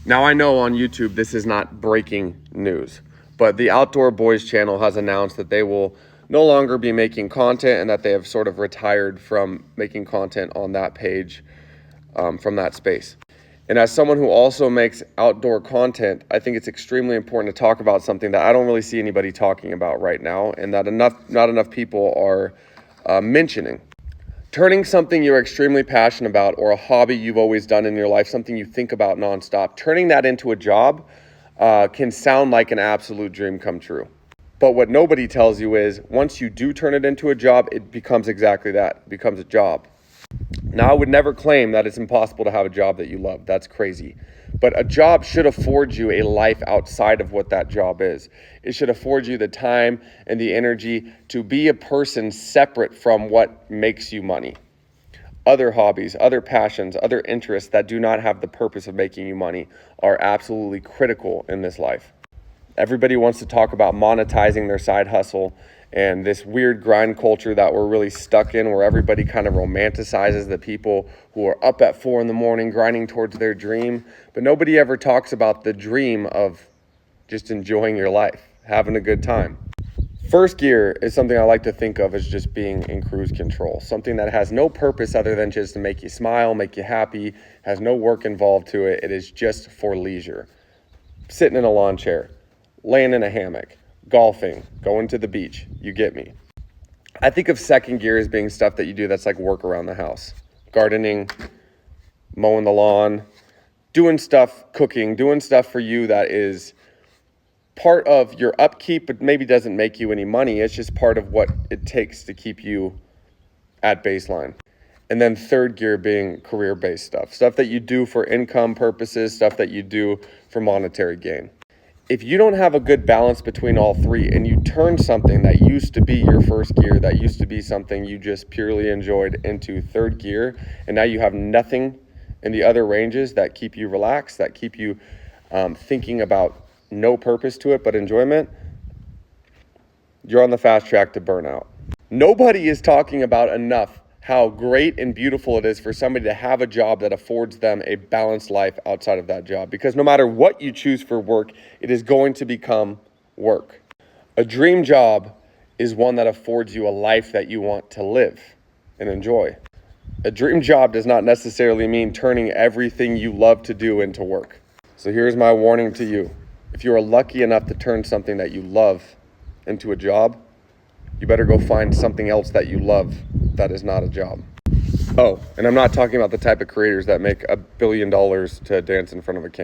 Now, I know on YouTube this is not breaking news, but the Outdoor Boys channel has announced that they will no longer be making content and that they have sort of retired from making content on that page from that space. And as someone who also makes outdoor content, I think it's extremely important to talk about something that I don't really see anybody talking about right now, and that not enough people are mentioning. Turning something you're extremely passionate about, or a hobby you've always done in your life, something you think about nonstop, turning that into a job can sound like an absolute dream come true. But what nobody tells you is once you do turn it into a job, it becomes exactly that. It becomes a job. Now, I would never claim that it's impossible to have a job that you love. That's crazy. But a job should afford you a life outside of what that job is. It should afford you the time and the energy to be a person separate from what makes you money. Other hobbies, other passions, other interests that do not have the purpose of making you money are absolutely critical in this life. Everybody wants to talk about monetizing their side hustle and this weird grind culture that we're really stuck in, where everybody kind of romanticizes the people who are up at 4 a.m. grinding towards their dream. But nobody ever talks about the dream of just enjoying your life, having a good time. First gear is something I like to think of as just being in cruise control, something that has no purpose other than just to make you smile, make you happy, has no work involved to it. It is just for leisure. Sitting in a lawn chair, laying in a hammock, golfing, going to the beach. You get me. I think of second gear as being stuff that you do that's like work around the house. Gardening, mowing the lawn, doing stuff, cooking, doing stuff for you that is part of your upkeep, but maybe doesn't make you any money. It's just part of what it takes to keep you at baseline. And then third gear being career-based stuff that you do for income purposes, stuff that you do for monetary gain. If you don't have a good balance between all three and you turn something that used to be your first gear, that used to be something you just purely enjoyed, into third gear, and now you have nothing in the other ranges that keep you relaxed, that keep you thinking about no purpose to it but enjoyment, you're on the fast track to burnout. Nobody is talking about enough how great and beautiful it is for somebody to have a job that affords them a balanced life outside of that job. Because no matter what you choose for work, it is going to become work. A dream job is one that affords you a life that you want to live and enjoy. A dream job does not necessarily mean turning everything you love to do into work. So here's my warning to you. If you are lucky enough to turn something that you love into a job, you better go find something else that you love that is not a job. Oh, and I'm not talking about the type of creators that make $1 billion to dance in front of a camera.